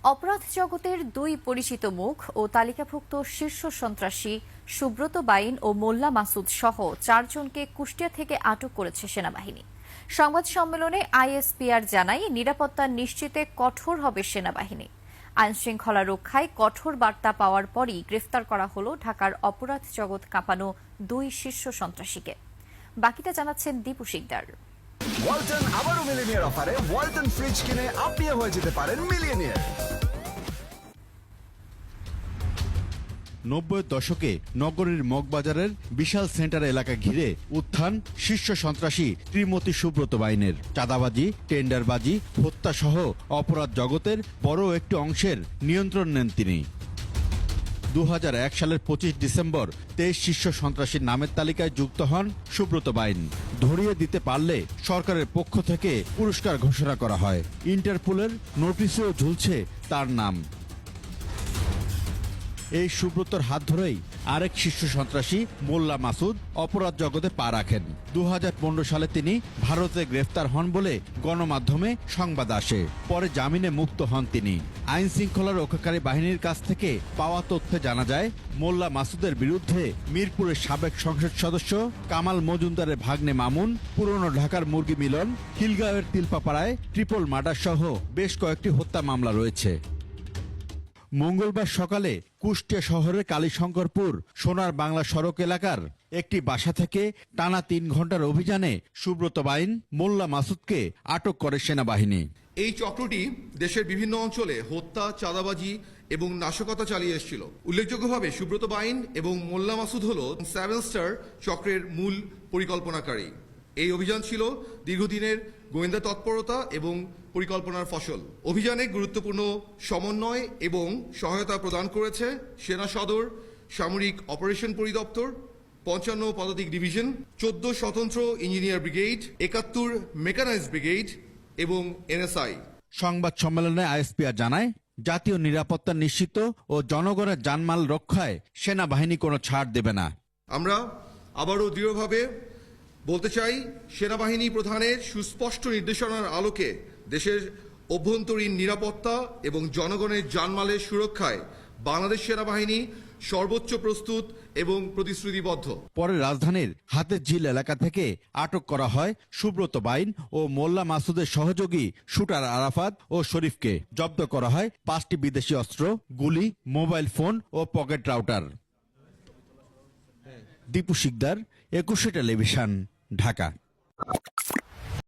অপরাধ জগতের দুই পরিচিত মুখ ও তালিকাভুক্ত শীর্ষ সন্ত্রাসী সুব্রত বাইন ও মোল্লা মাসুদ সহ 4 জনকে কুষ্টিয়া থেকে আটক করেছে সেনাবাহিনী। সংবাদ সম্মেলনে আইএসপিআর জানায়, নিরাপত্তা নিশ্চিতে কঠোর হবে সেনাবাহিনী। আইনশৃঙ্খলা রক্ষায় কঠোর বার্তা পাওয়ার পরই গ্রেফতার করা হল ঢাকার অপরাধ জগৎ কাঁপানো দুই শীর্ষ সন্ত্রাসীকে। বাকিটা জানাচ্ছেন দীপু শিকদার। ওয়ালটন আবারও মিলিয়নিয়ার অফারে ওয়ালটন ফ্রিজ কিনে আপনিও হয়ে যেতে পারেন মিলিয়নিয়ার। 90-এর দশকে নগরীর মগবাজারের বিশাল সেন্টার এলাকা ঘিরে উত্থান শীর্ষ সন্ত্রাসী ত্রিমতি সুব্রত বাইনের। চাঁদাবাজি, টেন্ডারবাজি, হত্যাসহ অপরাধ জগতের বড় একটি অংশের নিয়ন্ত্রণ নেন তিনি। 2001 সালের 25 ডিসেম্বর 23 শীর্ষ সন্ত্রাসীর নামের তালিকায় যুক্ত হন সুব্রত বাইন। ধরিয়ে দিতে পারলে সরকারের পক্ষ থেকে পুরস্কার ঘোষণা করা হয়। ইন্টারপোলের নোটিশেও ঝুলছে তার নাম। এই সুব্রতর হাত ধরেই আরেক শীর্ষ সন্ত্রাসী মোল্লা মাসুদ অপরাধ জগতে পা রাখেন। 2015 সালে তিনি ভারতে গ্রেফতার হন বলে গণমাধ্যমে সংবাদ আসে। পরে জামিনে মুক্ত হন তিনি। আইন শৃঙ্খলা রক্ষাকারী বাহিনীর কাছ থেকে পাওয়া তথ্যে জানা যায়, মোল্লা মাসুদের বিরুদ্ধে মিরপুরের সাবেক সংসদ সদস্য কামাল মজুমদারের ভাগ্নে মামুন, পুরনো ঢাকার মুরগি মিলন, খিলগাঁওয়ের তিলপাপাড়ায় ট্রিপল মার্ডার সহ বেশ কয়েকটি হত্যা মামলা রয়েছে। মঙ্গলবার সকালে কুষ্টিয়া শহরের কালীশঙ্করপুর সোনার বাংলা সড়ক এলাকার একটি বাসা থেকে টানা 3 ঘন্টার অভিযানে সুব্রত বাইন, মোল্লা মাসুদকে আটক করে সেনাবাহিনী। এই চক্রটি দেশের বিভিন্ন অঞ্চলে হত্যা, চাঁদাবাজি এবং নাশকতা চালিয়ে এসেছিল। উল্লেখযোগ্যভাবে সুব্রত বাইন এবং মোল্লা মাসুদ হল 7 স্টার চক্রের মূল পরিকল্পনাকারী। এই অভিযান ছিল দীর্ঘদিনের গোয়েন্দা তৎপরতা এবং পরিকল্পনার ফসল। অভিযানে গুরুত্বপূর্ণ সমন্বয় এবং সহায়তা প্রদান করেছে সেনা সদর, সামরিক অপারেশন পরিদপ্তর, 55 পদাতিক ডিভিশন, 14 স্বতন্ত্র ইঞ্জিনিয়ার ব্রিগেড, 71 মেকানাইজড ব্রিগেড এবং এনএসআই। সংবাদ সম্মেলনে আইএসপিআর জানায়, জাতীয় নিরাপত্তা নিশ্চিত ও জনগণের জানমাল রক্ষায় সেনাবাহিনী কোনো ছাড় দেবে না। আমরা আবারও দৃঢ়ভাবে বলতে চাই, সেনাবাহিনী প্রধানের সুস্পষ্ট নির্দেশনার আলোকে দেশের অভ্যন্তরীণ নিরাপত্তা এবং জনগণের জানমালের সুরক্ষায় বাংলাদেশ সেনাবাহিনী সর্বোচ্চ প্রস্তুত এবং প্রতিশ্রুতিবদ্ধ। পরে রাজধানীর হাতের ঝিল এলাকা থেকে আটক করা হয় সুব্রত বাইন ও মোল্লা মাসুদের সহযোগী শুটার আরাফাত ও শরীফকে। জব্দ করা হয় 5টি বিদেশি অস্ত্র, গুলি, মোবাইল ফোন ও pocket router. Dipu Sikdar, 21 television, Dhaka.